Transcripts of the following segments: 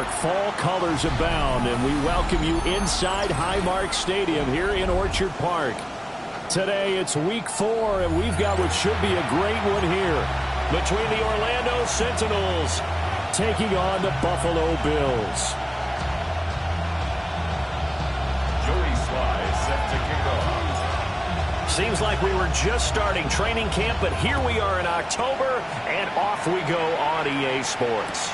Park. Fall colors abound, and we welcome you inside Highmark Stadium here in Orchard Park. Today it's week 4, and we've got what should be a great one here between the Orlando Sentinels taking on the Buffalo Bills. Joey Sly set to kick off. Seems like we were just starting training camp, but here we are in October, and off we go on EA Sports.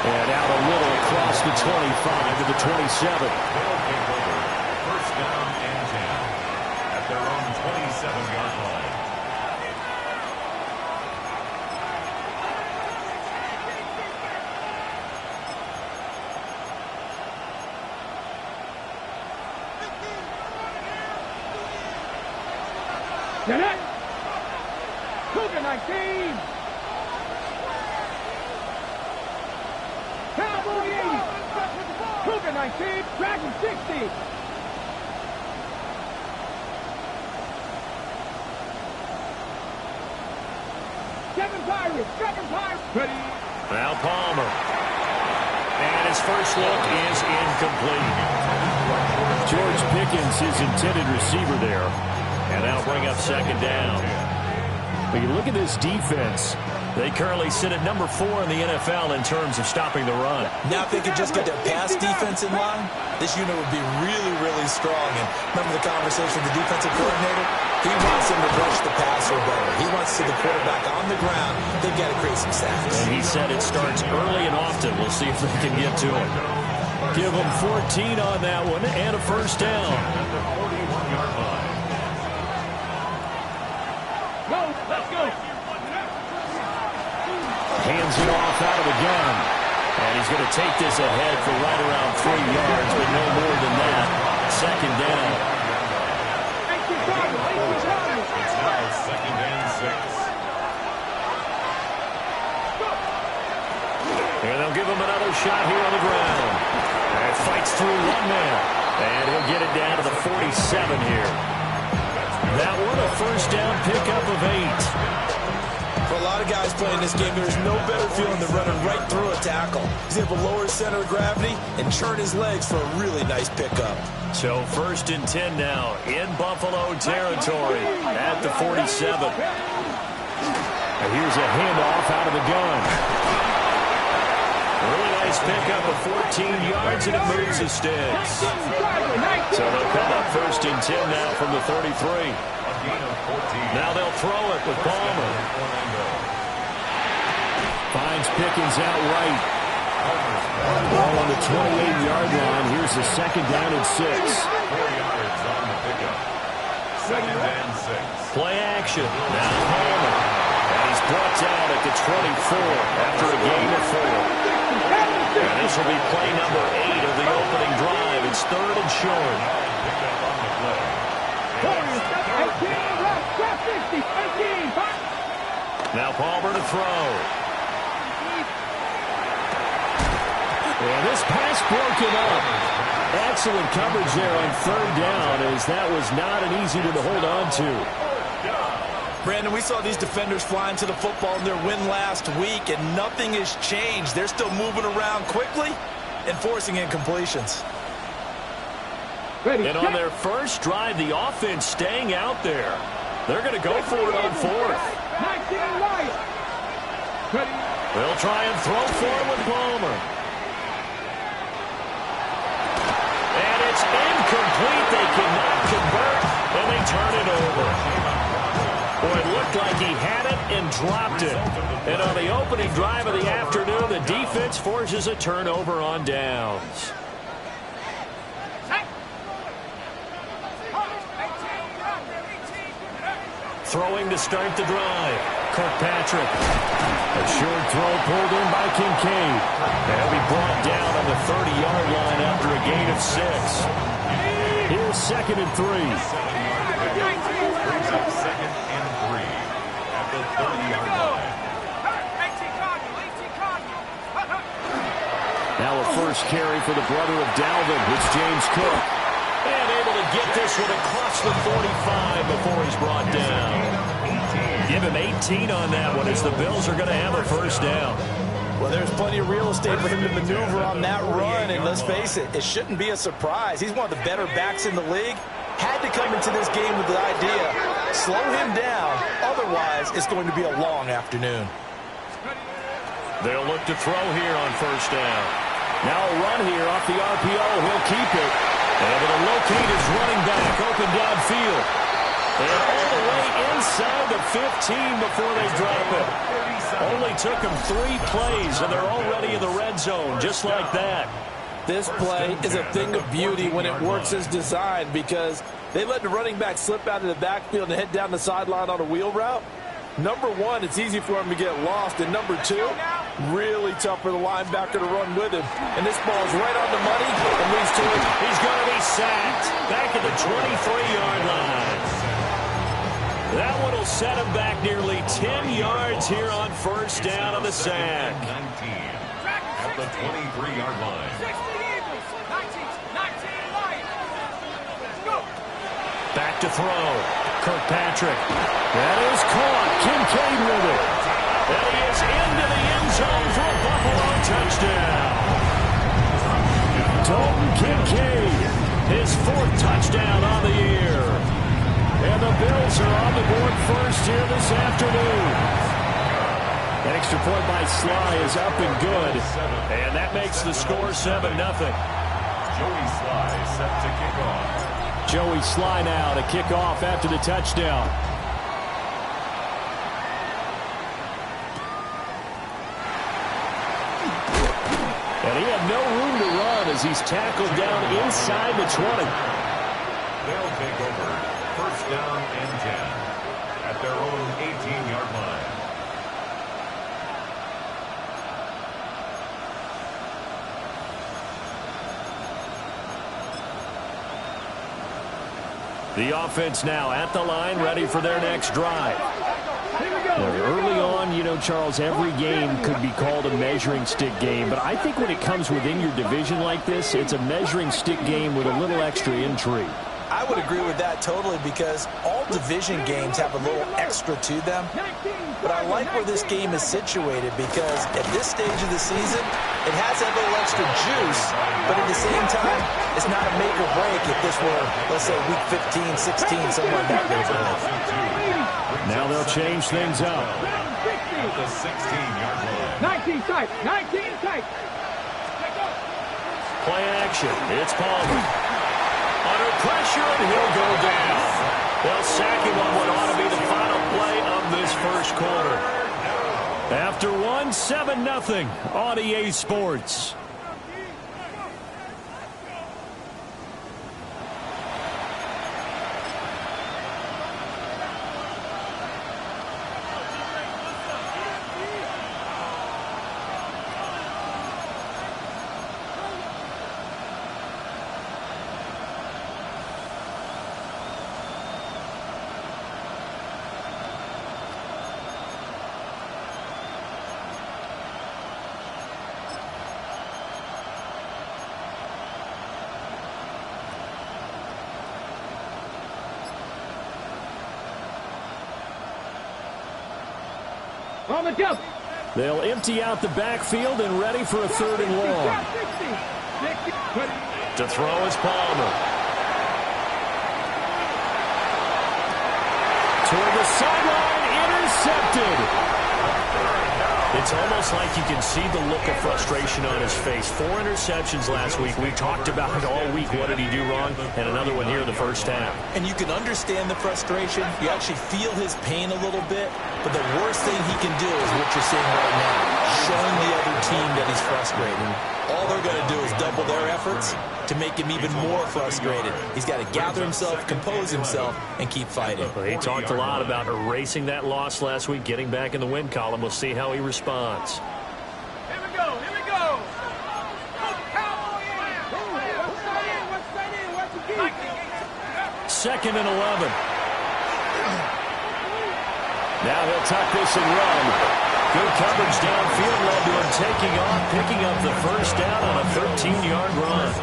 And out a little across the 25 to the 27. They'll take over. First down and 10 at their own 27-yard line. Get it! Cougar 19! Cowboy 80! Cougar 19, Dragon 60! Seven Pirates! Ready? Now Palmer. And his first look is incomplete. George Pickens, his intended receiver there. And that'll bring up second down. When you look at this defense, they currently sit at number 4 in the NFL in terms of stopping the run. Now if they could just get their pass defense in line, this unit would be really, really strong. And remember the conversation with the defensive coordinator? He wants them to rush the passer better. He wants to see the quarterback on the ground. They've got to create some sacks. And he said it starts early and often. We'll see if they can get to him. Give them 14 on that one and a first down. At the 41-yard line. Let's go! Hands it off out of the gun. And he's going to take this ahead for right around 3 yards, but no more than that. Second down. It's now second and 6. And they'll give him another shot here on the ground. And fights through one man. And he'll get it down to the 47 here. That one a first down pickup of 8. For a lot of guys playing this game, there's no better feeling than running right through a tackle. He's able to lower his center of gravity and churn his legs for a really nice pickup. So first and 10 now in Buffalo territory at the 47. And here's a handoff out of the gun. Really nice pickup of 14 yards, and it moves the sticks. So they'll come up first and 10 now from the 33. Now they'll throw it with Palmer. Finds Pickens out right. Ball on the 28-yard line. Here's the second down and 6. 4 yards on the pickup. Second and 6. Play action. Now Palmer. And he's brought down at the 24 after a gain of 4. And this will be play number 8 of the opening drive. It's third and short. Picked up on the play. Now Palmer to throw. And this pass broken up. Excellent coverage there on third down, as that was not an easy one to hold on to. Brandon, we saw these defenders flying to the football in their win last week, and nothing has changed. They're still moving around quickly and forcing incompletions. And on their first drive, the offense staying out there. They're going to go for it on fourth. They'll try and throw for it with Palmer. And it's incomplete. They cannot convert, and they turn it over. Boy, it looked like he had it and dropped it. And on the opening drive of the afternoon, the defense forces a turnover on downs. Throwing to start the drive. Kirkpatrick. A short throw pulled in by Kincaid. They'll be brought down on the 30-yard line after a gain of 6. Here's second and 3. Brings up second and 3 at the 30-yard line. Now a first carry for the brother of Dalvin. It's James Cook. And able to get this one across the 45 before he's brought down. Give him 18 on that one as the Bills are going to have a first down. Well, there's plenty of real estate for him to maneuver on that run, and let's face it, it shouldn't be a surprise. He's one of the better backs in the league. Had to come into this game with the idea, slow him down, otherwise it's going to be a long afternoon. They'll look to throw here on first down. Now a run here off the RPO. He'll keep it. And it'll locate his running back open downfield. And all the way inside the 15 before they drop it. Only took them 3 plays, and they're already in the red zone, just like that. This play is a thing of beauty when it works as designed because they let the running back slip out of the backfield and head down the sideline on a wheel route. Number one, it's easy for him to get lost. And number two, really tough for the linebacker to run with him. And this ball is right on the money and leads to it. He's going to be sacked back at the 23-yard line. That one will set him back nearly 10 yards here on first down on the sack. 19 at the 23-yard line. 60 Eagles, 19 Lions. Go. Back to throw. Kirkpatrick. That is caught. Kincaid with it. And he is into the end zone for a Buffalo touchdown. Dalton Kincaid, his 4th touchdown on the year. And the Bills are on the board first here this afternoon. An extra point by Sly is up and good. And that makes the score 7-0. Joey Sly set to kick off. Joey Sly now to kick off after the touchdown. And he had no room to run as he's tackled down inside the 20. They'll take over first down and 10 at their own 18-yard line. The offense now at the line, ready for their next drive. Early on, you know, Charles, every game could be called a measuring stick game. But I think when it comes within your division like this, it's a measuring stick game with a little extra intrigue. I would agree with that totally because all division games have a little extra to them. But I like where this game is situated because at this stage of the season, it has that little extra juice, but at the same time, it's not a make or break if this were, let's say, week 15, 16, somewhere in that neighborhood. Now they'll change things up. At the 16-yard line. 19 tight, 19 tight. Play action. It's Palmer. Under pressure, and he'll go down. They'll sack him on what ought to be the final play of this first quarter. After 7-0 on EA Sports. On the jump. They'll empty out the backfield and ready for a 3rd and long. To throw is Palmer. Toward the sideline, intercepted. It's almost like you can see the look of frustration on his face. 4 interceptions last week. We talked about it all week. What did he do wrong? And another one here in the first half. And you can understand the frustration. You actually feel his pain a little bit. But the worst thing he can do is what you're seeing right now, showing the other team that he's frustrated. All they're going to do is double their efforts to make him even more frustrated. He's got to gather himself, compose himself, and keep fighting. Well, he talked a lot about erasing that loss last week, getting back in the win column. We'll see how he responds. Here we go, here we go. Second and 11. Now he'll tuck this and run. Good coverage downfield led to him taking off, picking up the first down on a 13-yard run.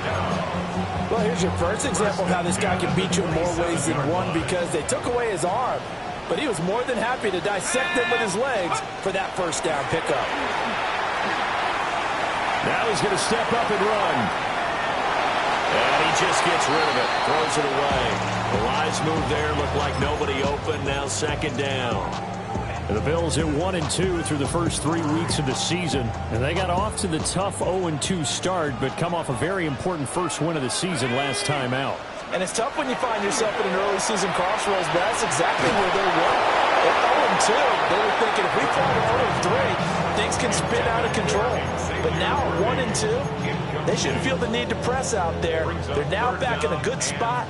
Well, here's your first example of how this guy can beat you in more ways than one because they took away his arm. but he was more than happy to dissect them with his legs for that first down pickup. Now he's going to step up and run. And he just gets rid of it, throws it away. The wise move there, looked like nobody open, now second down. And the Bills at 1-2 through the first 3 weeks of the season. And they got off to the tough 0-2 start, but come off a very important first win of the season last time out. And it's tough when you find yourself in an early season crossroads, but that's exactly where they were. At 0-2, they were thinking if we fall to 0-3, things can spin out of control. But now at 1-2, they shouldn't feel the need to press out there. They're now back in a good spot,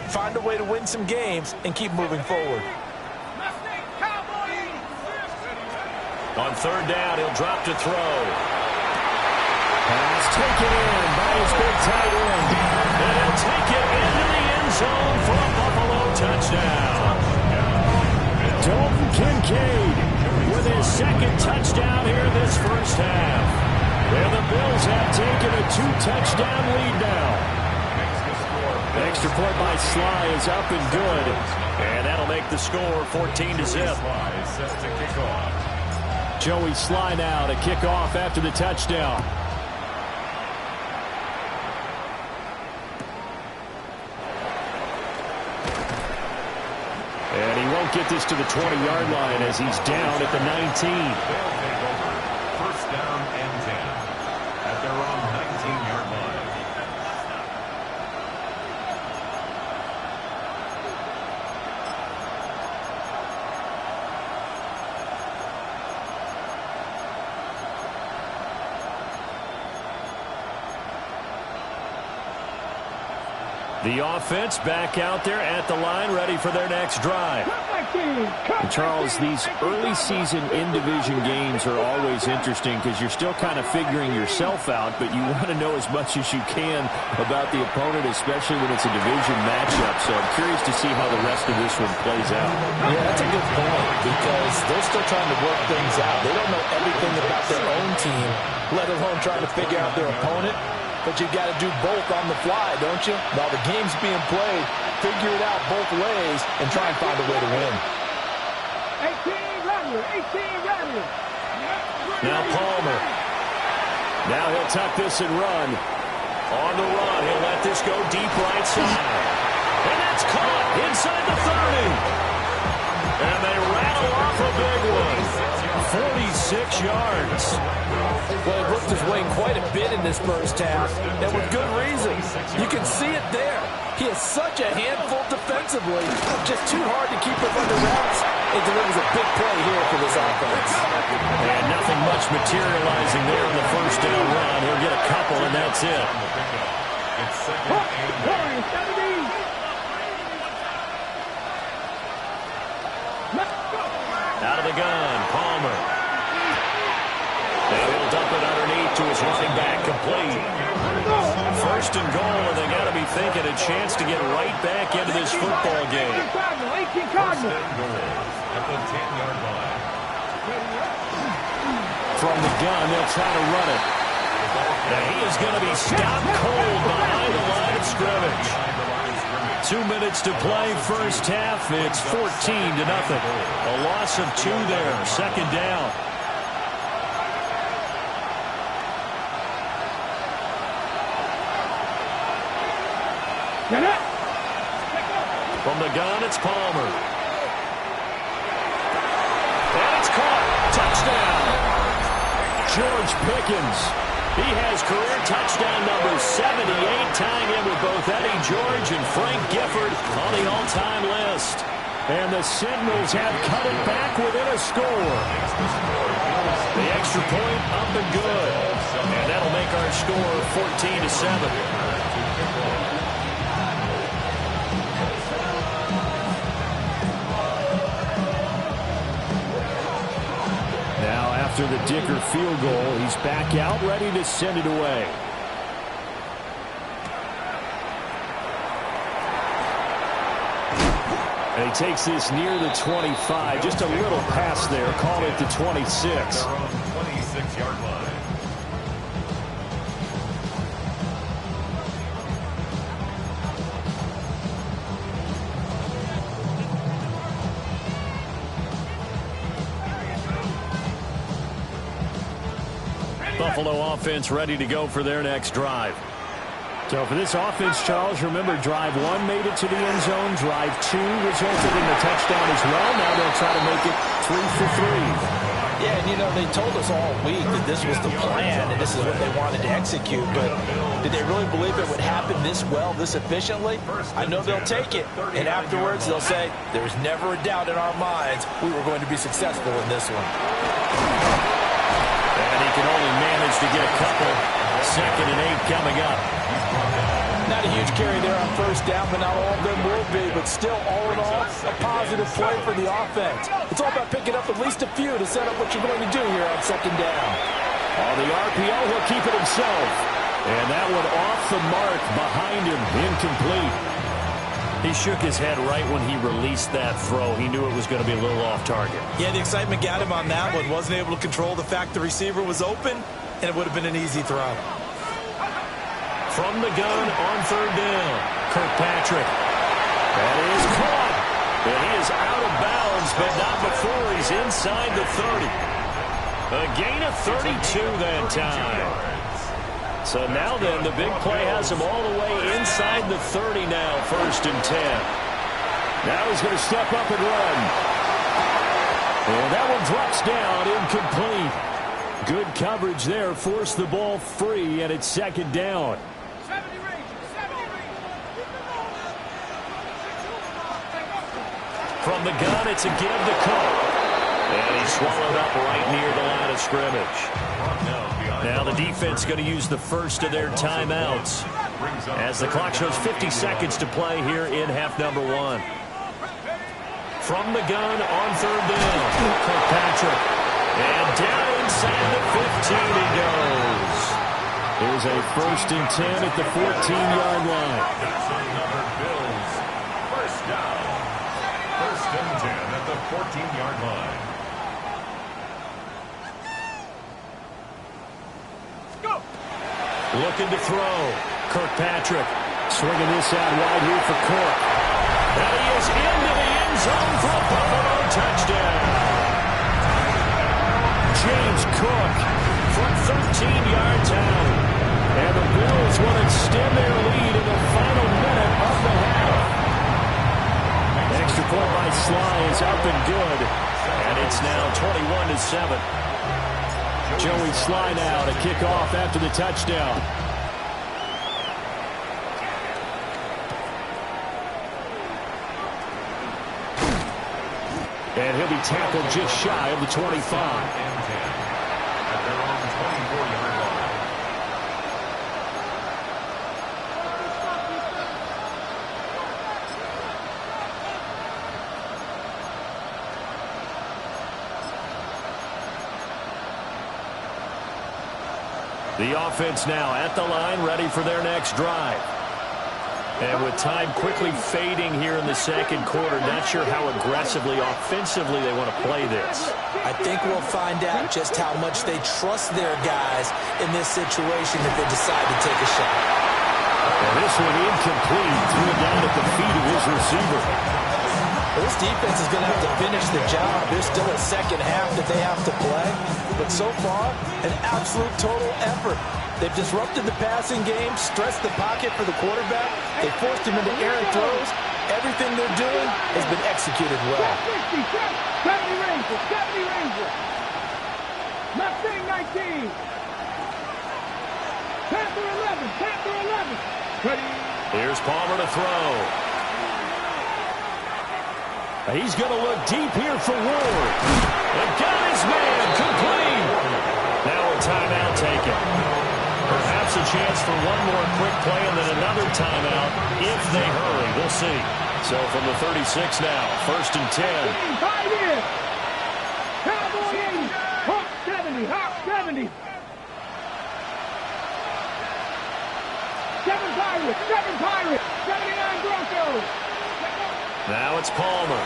find a way to win some games, and keep moving forward. On third down, he'll drop to throw. Pass taken in by his big tight end. And he'll take it into the end zone for a Buffalo touchdown. Dalton Kincaid with his second touchdown here this first half. And the Bills have taken a 2-touchdown lead now. The extra point by Sly is up and good. And that'll make the score 14-0. Joey Sly now to kick off after the touchdown. And he won't get this to the 20-yard line as he's down at the 19. First down and 10 at their own 19-yard line. The offense back out there at the line, ready for their next drive. And Charles, these early season in-division games are always interesting because you're still kind of figuring yourself out, but you want to know as much as you can about the opponent, especially when it's a division matchup. So I'm curious to see how the rest of this one plays out. Yeah, that's a good point because they're still trying to work things out. They don't know everything about their own team, let alone trying to figure out their opponent. But you've got to do both on the fly, don't you? While the game's being played, figure it out both ways and try and find a way to win. 18 Rattler. Now Palmer. Now he'll tuck this and run. On the run, he'll let this go deep right side. And that's caught inside the 30. And they rattle off a big one. 46 yards. Well, he worked his way quite a bit in this first half, and with good reason. You can see it there. He is such a handful defensively, just too hard to keep him under wraps. It delivers a big play here for this offense. And nothing much materializing there in the first down run. He'll get a couple, and that's it. It's second and 17. Out of the gun, Palmer. And he'll dump it underneath to his running back, complete. First and goal, and they got to be thinking a chance to get right back into this football game. 18 Cardinal. At the 10-yard line. From the gun, they'll try to run it. Now he is going to be stopped cold behind the line of scrimmage. 2 minutes to play first half. It's 14-0. A loss of 2 there. Second down. From the gun, it's Palmer. And it's caught. Touchdown. George Pickens. He has career touchdown number 78, tying in with both Eddie George and Frank Gifford on the all-time list. And the Sentinels have cut it back within a score. The extra point up and good. And that'll make our score 14-7. Now after the Dicker field goal, he's back out ready to send it away. And he takes this near the 25. Just a little pass there. Call it the 26. 26-yard line. Buffalo offense ready to go for their next drive. So for this offense, Charles, remember, drive 1 made it to the end zone. Drive 2 resulted in the touchdown as well. Now they'll try to make it 3 for 3. Yeah, and, you know, they told us all week that this was the plan and this is what they wanted to execute. But did they really believe it would happen this well, this efficiently? I know they'll take it. And afterwards, they'll say, there's never a doubt in our minds we were going to be successful in this one. And he can only manage to get a couple. 2nd and 8 coming up. Not a huge carry there on first down, but not all of them will be. But still, all in all, a positive play for the offense. It's all about picking up at least a few to set up what you're going to do here on 2nd down. On the RPO, he'll keep it himself. And that one off the mark behind him, incomplete. He shook his head right when he released that throw. He knew it was going to be a little off target. Yeah, the excitement got him on that one. Wasn't able to control the fact the receiver was open, and it would have been an easy throw. From the gun on 3rd down, Kirkpatrick. That is caught. And he is out of bounds, but not before he's inside the 30. A gain of 32 that time. So now then, the big play has him all the way inside the 30 now, 1st and 10. Now he's going to step up and run. And that one drops down, incomplete. Good coverage there, forced the ball free, and it's 2nd down. From the gun, it's a give to Cook. And he's swallowed up right near the line of scrimmage. Now the defense going to use the first of their timeouts as the clock shows 50 seconds to play here in half number 1. From the gun on 3rd down, Kirkpatrick. And down inside the 15 he goes. There's a 1st and 10 at the 14-yard line. Bills. First down. 1st and 10 at the 14-yard line. Looking to throw. Kirkpatrick swinging this out wide here for Cook. And he is into the end zone for a Buffalo touchdown. James Cook from 13 yards out. And the Bills will extend their lead in the final minute of the half. Extra point by Sly is up and good. And it's now 21-7. Joey Sly now to kick off after the touchdown. And he'll be tackled just shy of the 25. The offense now at the line, ready for their next drive. And with time quickly fading here in the 2nd quarter, not sure how aggressively, offensively they want to play this. I think we'll find out just how much they trust their guys in this situation if they decide to take a shot. And this one incomplete, threw it down at the feet of his receiver. Well, this defense is going to have to finish the job. There's still a 2nd half that they have to play. But so far, an absolute total effort. They've disrupted the passing game, stressed the pocket for the quarterback. They forced him into errant throws. Everything they're doing has been executed well. 70 Rangers, 70 Rangers. Mustang 19. Panther 11, Panther 11. Ready. Here's Palmer to throw. He's going to look deep here for Ward. And got his man complete. Now a timeout taken. Perhaps a chance for one more quick play and then another timeout if they hurry. We'll see. So from the 36 now, 1st and 10. Right in. Cowboy 80. Hawk 70. Hawk 70. 7 Pirates. 7 Pirates. 79 Broncos. Now it's Palmer.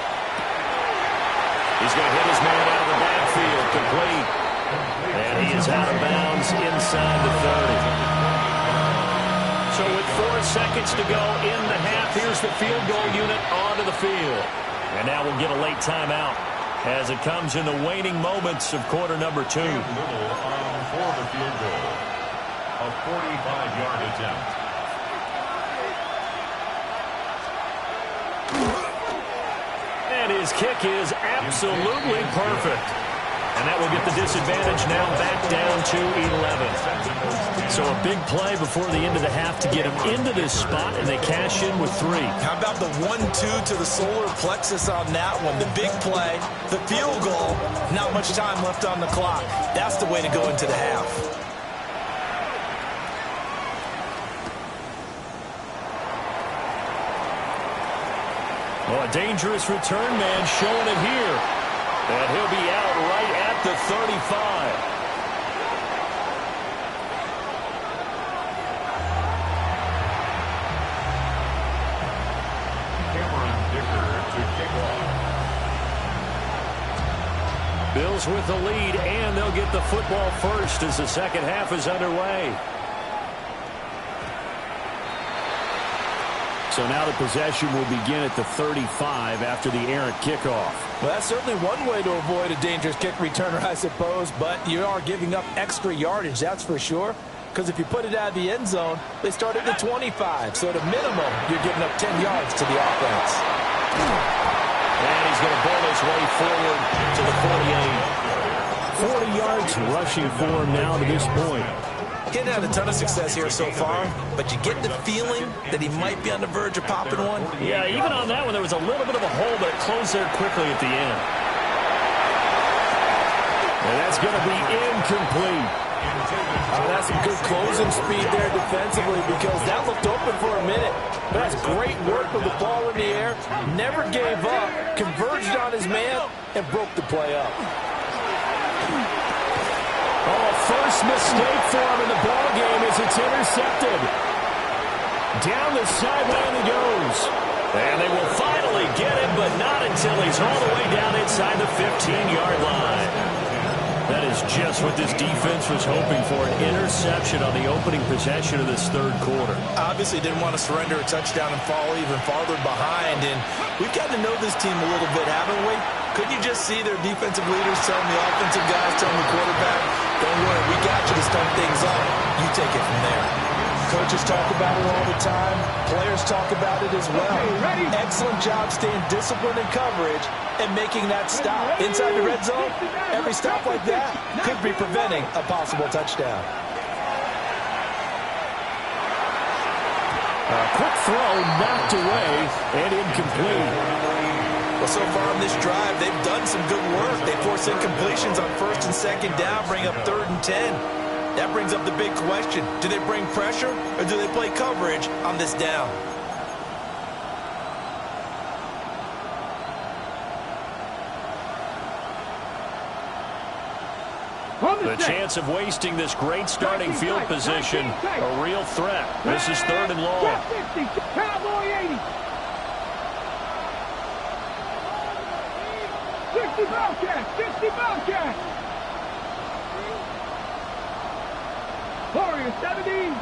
He's going to hit his man out of the backfield, complete. And he is out of bounds inside the 30. So with 4 seconds to go in the half, here's the field goal unit onto the field. And now we'll get a late timeout as it comes in the waning moments of quarter number 2. for the field goal. A 45-yard attempt. And his kick is absolutely perfect. And that will get the disadvantage now back down to 11. So a big play before the end of the half to get him into this spot, and they cash in with 3. How about the 1-2 to the solar plexus on that one? The big play, the field goal, not much time left on the clock. That's the way to go into the half. Well, a dangerous return man showing it here. And he'll be out right at the 35. Bills with the lead, and they'll get the football first as the second half is underway. So now the possession will begin at the 35 after the errant kickoff. Well, that's certainly one way to avoid a dangerous kick returner, I suppose, but you are giving up extra yardage, that's for sure. Because if you put it out of the end zone, they start at the 25. So at a minimum, you're giving up 10 yards to the offense. And he's going to ball his way forward to the 48. 40 yards rushing for him now to this point. Getting had a ton of success here so far, but you get the feeling that he might be on the verge of popping one. Yeah, even on that one, there was a little bit of a hole, but it closed there quickly at the end. And that's going to be incomplete. That's some good closing speed there defensively, because that looked open for a minute. But that's great work with the ball in the air. Never gave up, converged on his man, and broke the play up. Oh, first mistake for him in the ball game as it's intercepted. Down the sideline he goes. And they will finally get him, but not until he's all the way down inside the 15-yard line. That is just what this defense was hoping for, an interception on the opening possession of this third quarter. Obviously didn't want to surrender a touchdown and fall even farther behind, and we've gotten to know this team a little bit, haven't we? Couldn't you just see their defensive leaders telling the offensive guys, telling the quarterback, don't worry, we got you to start things up. You take it from there. Coaches talk about it all the time. Players talk about it as well. Excellent job staying disciplined in coverage and making that stop. Inside the red zone, every stop like that could be preventing a possible touchdown. A quick throw knocked away and incomplete. Well, so far on this drive, they've done some good work. They force incompletions on first and second down, bring up 3rd and 10. That brings up the big question. Do they bring pressure or do they play coverage on this down? The chance of wasting this great starting field position, a real threat. This is 3rd and long. Cowboy 80. 60 Bobcats, 60 Bobcats. Warriors 70.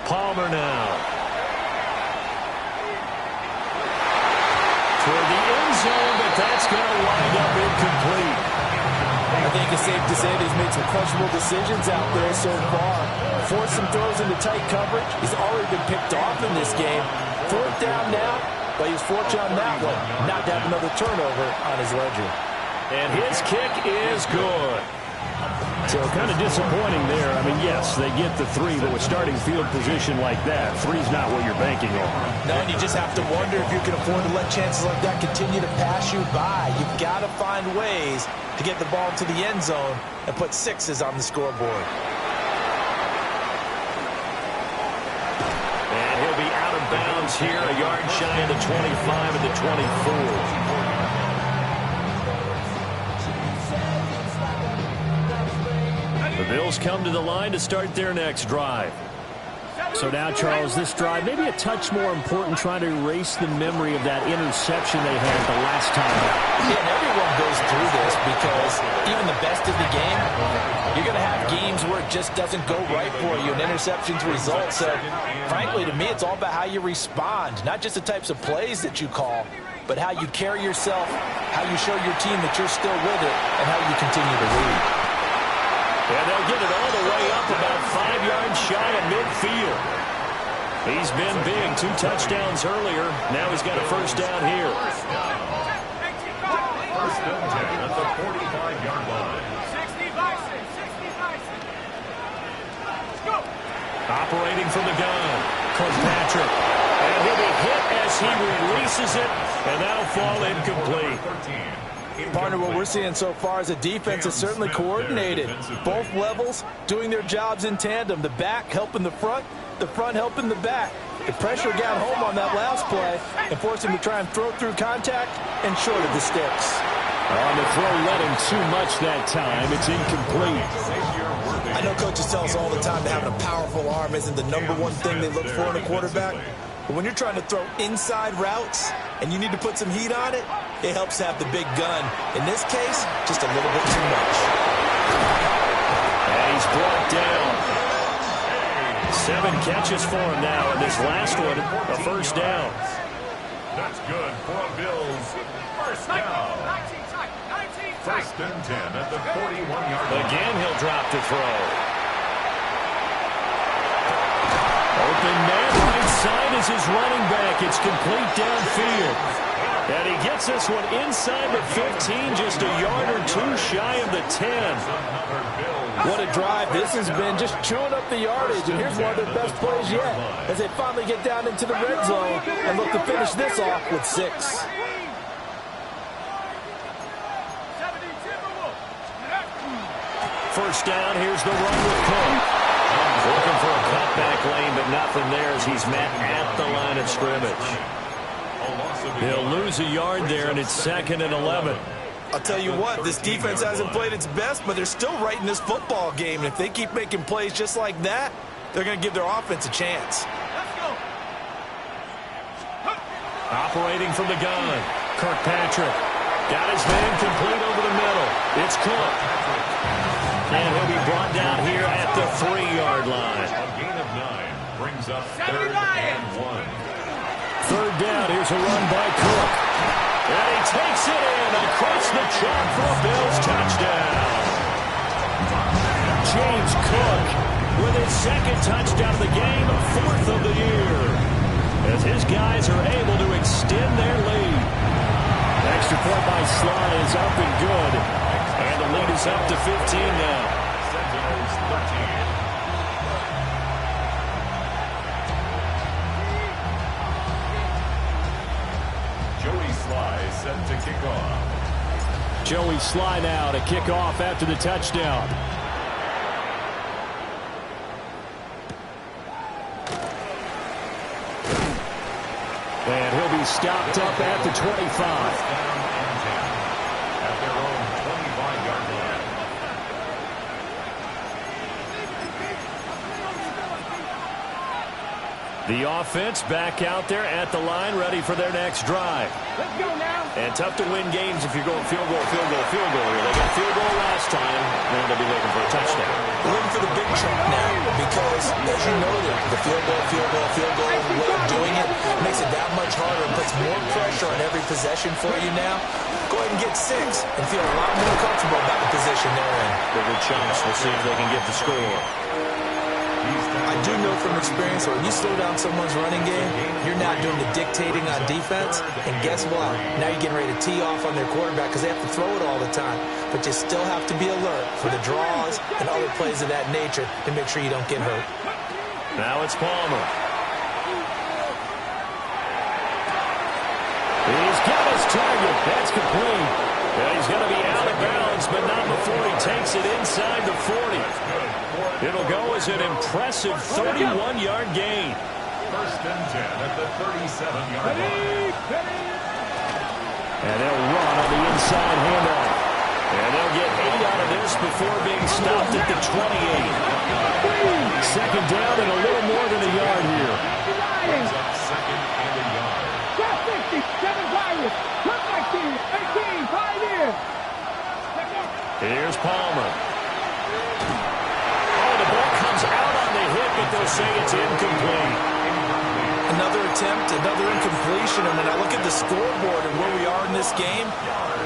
Palmer now. Toward the end zone, but that's going to wind up incomplete. I think it's safe to say that he's made some questionable decisions out there so far. Forced some throws into tight coverage. He's already been picked off in this game. 4th down now, but he's fortunate on that one not to have another turnover on his ledger. And his kick is good. So kind of disappointing there. I mean, yes, they get the 3, but with starting field position like that, 3's not what you're banking on. No, and you just have to wonder if you can afford to let chances like that continue to pass you by. You've got to find ways to get the ball to the end zone and put 6s on the scoreboard. And he'll be out of bounds here, a yard shy of the 25 and the 24. The Bills come to the line to start their next drive. So now, Charles, this drive maybe a touch more important, trying to erase the memory of that interception they had the last time out. Yeah, and everyone goes through this because even the best of the game, you're going to have games where it just doesn't go right for you and interceptions result. So, frankly, to me, it's all about how you respond, not just the types of plays that you call. but how you carry yourself, how you show your team that you're still with it, and how you continue to lead. And they'll get it all the way up about 5 yards shy of midfield. He's been big, 2 touchdowns earlier. Now he's got a first down here. First and 10 at the 45-yard line. Operating from the gun, Kirkpatrick. And he'll be hit as he releases it, and that'll fall incomplete. Partner, what we're seeing so far is the defense is certainly coordinated. Both levels doing their jobs in tandem. The back helping the front helping the back. The pressure got home on that last play and forced him to try and throw through contact and short of the sticks. On the throw led him too much that time. It's incomplete. I know coaches tell us all the time that having a powerful arm isn't the #1 thing they look for in a quarterback. But when you're trying to throw inside routes and you need to put some heat on it, it helps to have the big gun. In this case, just a little bit too much. And he's brought down. 7 catches for him now, and this last one, a first down. That's good for a Bills first down. First and 10 at the 41-yard line. Again, he'll drop to throw. Open man right side is his running back. It's complete downfield. And he gets this one inside the 15, just a yard or 2 shy of the 10. What a drive. This has been just chewing up the yardage. And here's one of their best plays yet as they finally get down into the red zone and look to finish this off with 6. First down, here's the run with Cook. Looking for a cutback lane, but nothing there as he's met at the line of scrimmage. He'll lose a yard there, and it's 2nd and 11. I'll tell you what, this defense hasn't played its best, but they're still right in this football game. And if they keep making plays just like that, they're going to give their offense a chance. Operating from the gun, Kirkpatrick. Got his man complete over the middle. It's Cook. And he'll be brought down here at the 3-yard line. A gain of 9 brings up 3rd and 1. 3rd down, here's a run by Cook. And he takes it in across the chalk for a Bills touchdown. James Cook with his 2nd touchdown of the game, 4th of the year. As his guys are able to extend their lead. Extra point by Sly is up and good. And the lead is up to 15 now. Sentinels 13. Joey Sly set to kick off. Joey Sly now to kick off after the touchdown. And he'll be stopped up at the 25. At their own 25-yard line. The offense back out there at the line, ready for their next drive. Let's go now. And tough to win games if you're going field goal, field goal, field goal here. They got field goal last time, and they'll be looking for a touchdown. We're looking for the big chunk now because, as you noted, the field goal way of doing it makes it that much harder and puts more pressure on every possession for you now. Go ahead and get 6 and feel a lot more comfortable about the position they're in. Bigger chunks. We'll see if they can get the score. I do know from experience that when you slow down someone's running game, you're not doing the dictating on defense. And guess what? Now you're getting ready to tee off on their quarterback because they have to throw it all the time. But you still have to be alert for the draws and other plays of that nature to make sure you don't get hurt. Now it's Palmer. He's got his target. That's complete. And he's going to be out of bounds, but not before he takes it inside the 40. It'll go as an impressive 31-yard gain. First and 10 at the 37-yard line. And they'll run on the inside handoff. And they'll get 8 out of this before being stopped at the 28. Second down and a little more than a yard here. Brings up 2nd and a yard. 7 Pirates. Look like 18, 5 in. Here's Palmer. Oh, the ball comes out on the hit, but they'll say it's incomplete. Another attempt, another incompletion, and when I look at the scoreboard and where we are in this game,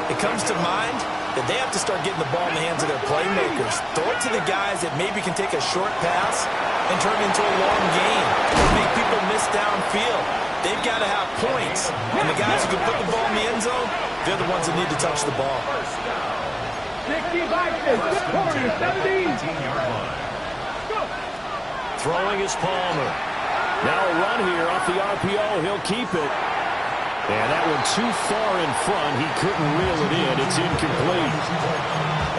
it comes to mind that they have to start getting the ball in the hands of their playmakers. Throw it to the guys that maybe can take a short pass and turn it into a long game or make people miss downfield. They've got to have points, and the guys who can put the ball in the end zone, they're the ones that need to touch the ball. 60 Vikings, 40, 17. Throwing is Palmer. Now a run here off the RPO. He'll keep it. And that one too far in front. He couldn't reel it in. It's incomplete.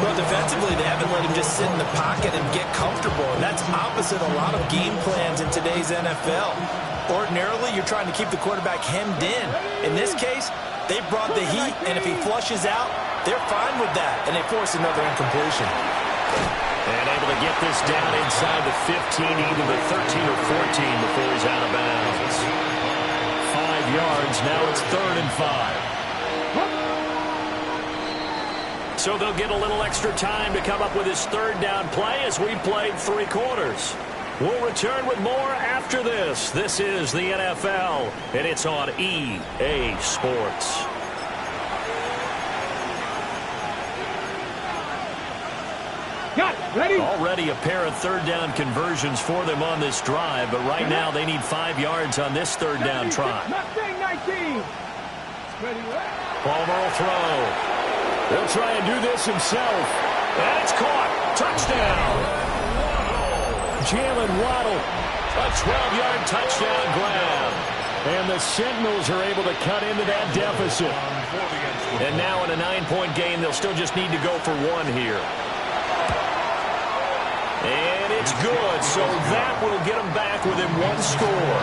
Well, defensively, they haven't let him just sit in the pocket and get comfortable. And that's opposite a lot of game plans in today's NFL. Ordinarily, you're trying to keep the quarterback hemmed in. In this case, they brought the heat, and if he flushes out, they're fine with that. And they force another incompletion. And able to get this down inside the 15, either the 13 or 14 before he's out of bounds. 5 yards. Now it's 3rd and 5. So they'll get a little extra time to come up with his 3rd down play as we played 3 quarters. We'll return with more after this. This is the NFL, and it's on EA Sports. Got it. Ready? Already a pair of 3rd down conversions for them on this drive, but right now they need 5 yards on this 3rd down try. Mustang 19. Ready, Palmer will throw. He'll try and do this himself. And it's caught. Touchdown. Jalen Waddle. A 12-yard touchdown grab. And the Sentinels are able to cut into that deficit. And now in a 9-point game, they'll still just need to go for 1 here. And it's good, so that will get them back within 1 score.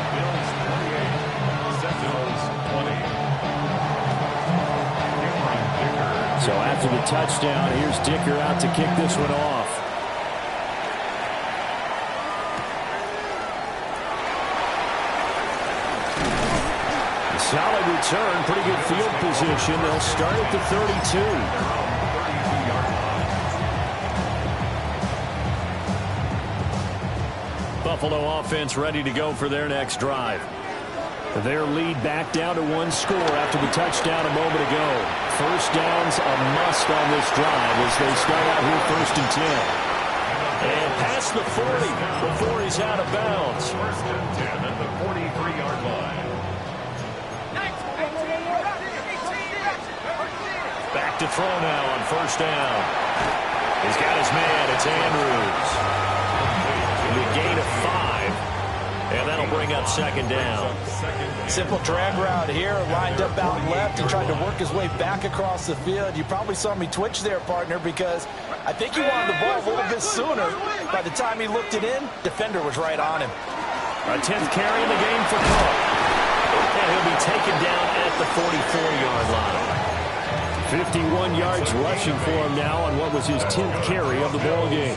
So after the touchdown, here's Dicker out to kick this one off. A solid return, pretty good field position. They'll start at the 32. Buffalo offense ready to go for their next drive. Their lead back down to 1 score after the touchdown a moment ago. 1st down's a must on this drive as they start out here 1st and 10. And past the 40 before he's out of bounds. 1st and 10 at the 43-yard line. Back to throw now on 1st down. He's got his man. It's Andrews. The gain of 5, and that'll bring up 2nd down. Simple drag route here, lined up out left. He tried to work his way back across the field. You probably saw me twitch there, partner, because I think he wanted the ball a little bit sooner. By the time he looked it in, defender was right on him. A 10th carry in the game for Cook. And he'll be taken down at the 44-yard line. 51 yards rushing for him now on what was his 10th carry of the ball game.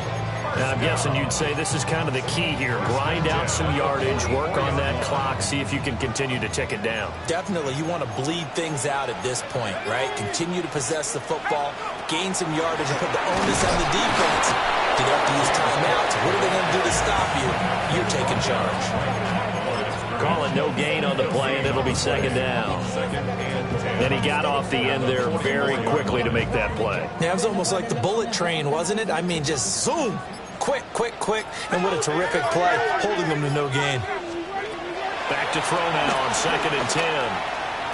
Now, I'm guessing you'd say this is kind of the key here. Grind out some yardage, work on that clock, see if you can continue to tick it down. Definitely, you want to bleed things out at this point, right? Continue to possess the football, gain some yardage, and put the onus on the defense. Do they have to use timeouts? What are they going to do to stop you? You're taking charge. Calling no gain on the play, and it'll be 2nd down. And he got off the end there very quickly to make that play. Yeah, it was almost like the bullet train, wasn't it? I mean, just zoom. Quick, quick, quick. And what a terrific play, holding them to no gain. Back to throw now on 2nd and 10.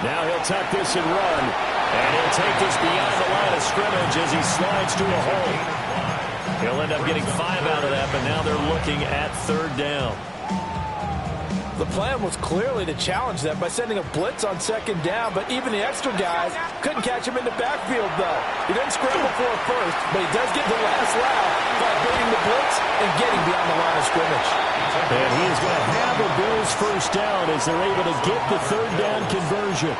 Now he'll tuck this and run. And he'll take this beyond the line of scrimmage as he slides to a hole. He'll end up getting 5 out of that, but now they're looking at 3rd down. The plan was clearly to challenge them by sending a blitz on 2nd down, but even the extra guys couldn't catch him in the backfield, though. He didn't scramble for it first, but he does get the last laugh by beating the blitz and getting beyond the line of scrimmage. And he is going to have the Bills 1st down as they're able to get the 3rd down conversion.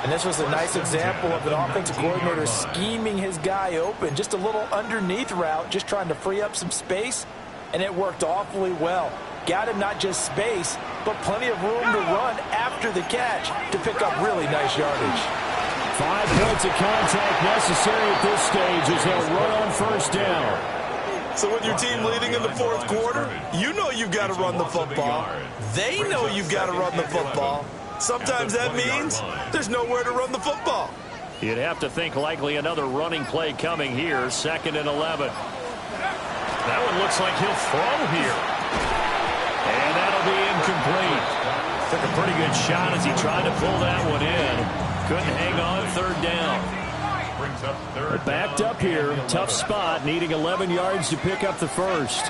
And this was a nice example of an offensive coordinator scheming his guy open. Just a little underneath route, just trying to free up some space, and it worked awfully well. Got him not just space, but plenty of room to run after the catch to pick up really nice yardage. 5 points of contact necessary at this stage as they'll run on 1st down. So with your team leading in the fourth quarter, you know you've got to run the football. They know you've got to run the football. Sometimes that means there's nowhere to run the football. You'd have to think likely another running play coming here, 2nd and 11. That one looks like he'll throw here. And that'll be incomplete. Took a pretty good shot as he tried to pull that one in. Couldn't hang on, 3rd down. Backed up here, tough spot, needing 11 yards to pick up the first.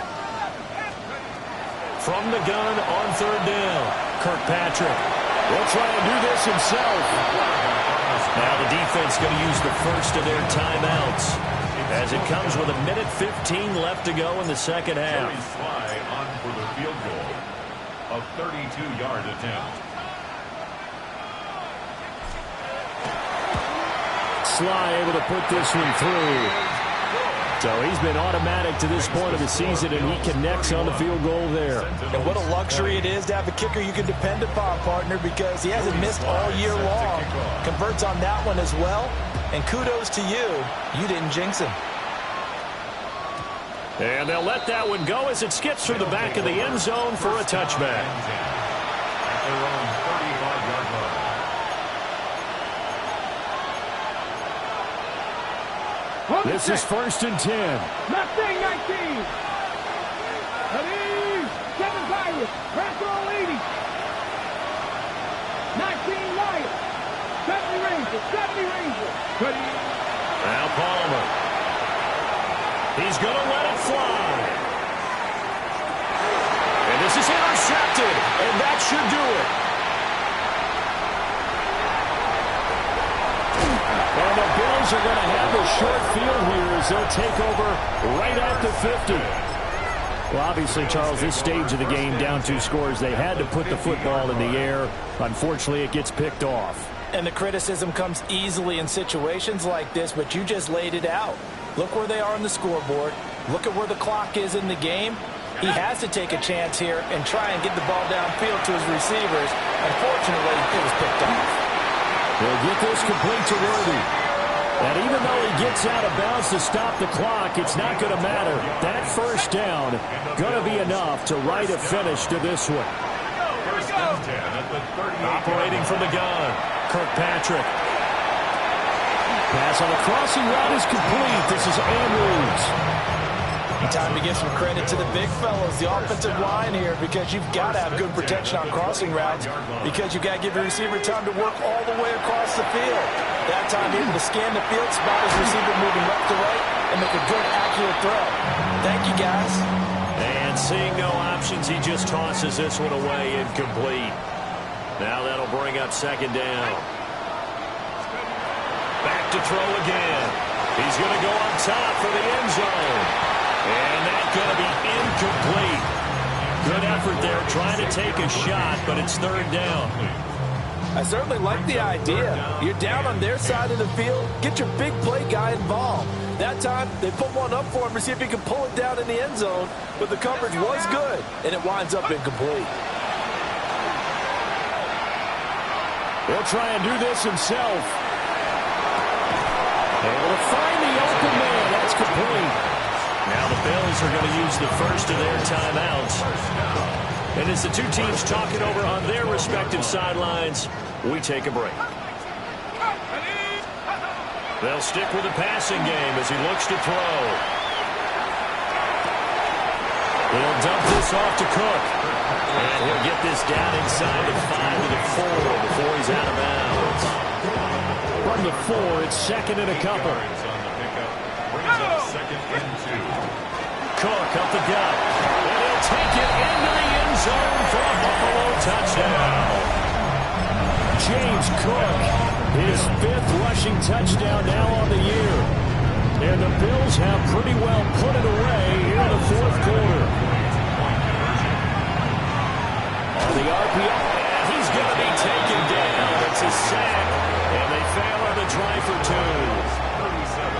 From the gun on 3rd down, Kirkpatrick will try and do this himself. Now the defense going to use the first of their timeouts as it comes with 1:15 left to go in the second half. Sly on for the field goal, a 32-yard attempt. Sly able to put this one through. So he's been automatic to this point of the season, and he connects on the field goal there. And what a luxury it is to have a kicker you can depend upon, partner, because he hasn't missed all year long. Converts on that one as well. And kudos to you. You didn't jinx him. And they'll let that one go as it skips through the back of the end zone for a touchback. At their own 35-yard line. This is 1st and 10. Mustang 19. Ready? 7 Pirates. Press roll 80. 19 Lions. 70 Rangers. 70 Rangers. Ready? Now Palmer. He's going to let it fly. And this is intercepted. And that should do it. And the Bills are going to have a short field here as they'll take over right at the 50. Well, obviously, Charles, this stage of the game, down 2 scores, they had to put the football in the air. Unfortunately, it gets picked off. And the criticism comes easily in situations like this, but you just laid it out. Look where they are on the scoreboard. Look at where the clock is in the game. He has to take a chance here and try and get the ball downfield to his receivers. Unfortunately, it was picked off. They'll get this complete to Worthy. And even though he gets out of bounds to stop the clock, it's not going to matter. That first down going to be enough to write a finish to this one. 1st and 10 at the 38. Operating from the gun, Kirkpatrick. Pass on the crossing route is complete. This is Andrews. Time to give some credit to the big fellows, the offensive line here, because you've got to have good protection on crossing routes, because you've got to give your receiver time to work all the way across the field. That time able to scan the field, spot his receiver moving left to right, and make a good, accurate throw. Thank you, guys. And seeing no options, he just tosses this one away incomplete. Now that'll bring up 2nd down. Back to throw again. He's going to go on top for the end zone. And that's going to be incomplete. Good effort there trying to take a shot, but it's 3rd down. I certainly like the idea. You're down on their side of the field. Get your big play guy involved. That time, they put one up for him to see if he can pull it down in the end zone, but the coverage was good, and it winds up incomplete. He'll try and do this himself. Able to find the open man. That's complete. Now the Bills are going to use the first of their timeouts. And as the two teams talk it over on their respective sidelines, we take a break. They'll stick with the passing game as he looks to throw. He'll dump this off to Cook. And he'll get this down inside the 5 to the 4 before he's out of bounds. From the 4, it's 2nd and a couple. Brings up 2nd and 2. Cook up the gut. And he'll take it into the end zone for a Buffalo touchdown. James Cook, his 5th rushing touchdown now on the year. And the Bills have pretty well put it away here in the 4th quarter. On the RPO, and he's going to be taken down. It's a sack, and they fail on the try for 2. 37,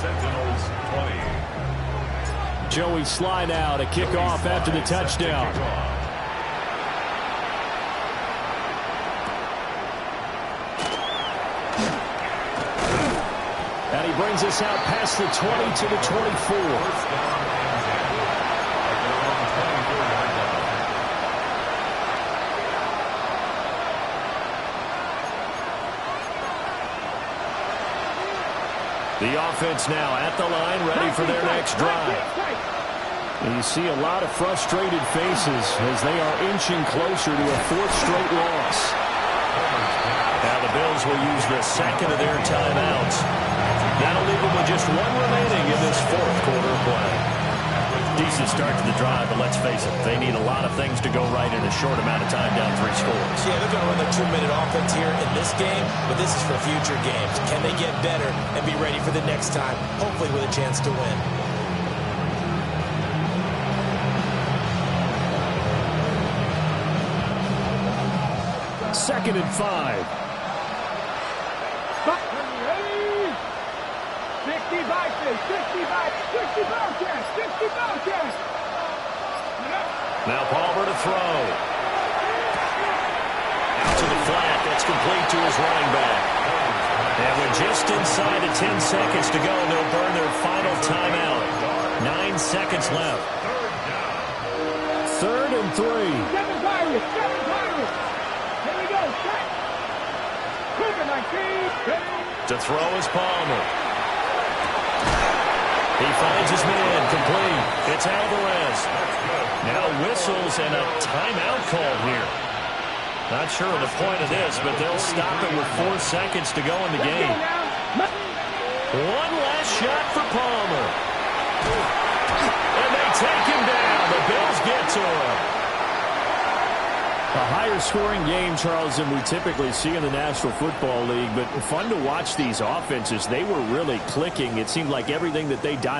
Sentinels 20. Joey Sly now to kick off after the touchdown. And he brings brings us out past the 20 to the 24. The offense now at the line, ready for their next drive. And you see a lot of frustrated faces as they are inching closer to a fourth straight loss. Now the Bills will use the second of their timeouts. That'll leave them with just one remaining in this fourth quarter of play. Decent start to the drive, but let's face it, they need a lot of things to go right in a short amount of time, down 3 scores. Yeah, they're going to run their 2-minute offense here in this game, but this is for future games. Can they get better and be ready for the next time, hopefully with a chance to win? Second and 5. 65. Now Palmer to throw. Out to the flat. That's complete to his running back. And with just inside of 10 seconds to go, they'll burn their final timeout. 9 seconds left. 3rd and 3. 7 Pirates. Here we go. Set. Quicker, 19. To throw is Palmer. He finds his man, complete. It's Alvarez. Now whistles and a timeout call here. Not sure of the point of this, but they'll stop it with 4 seconds to go in the game. One last shot for Palmer. And they take him down. The Bills get to him. A higher scoring game, Charles, than we typically see in the National Football League, but fun to watch these offenses. They were really clicking. It seemed like everything that they dialed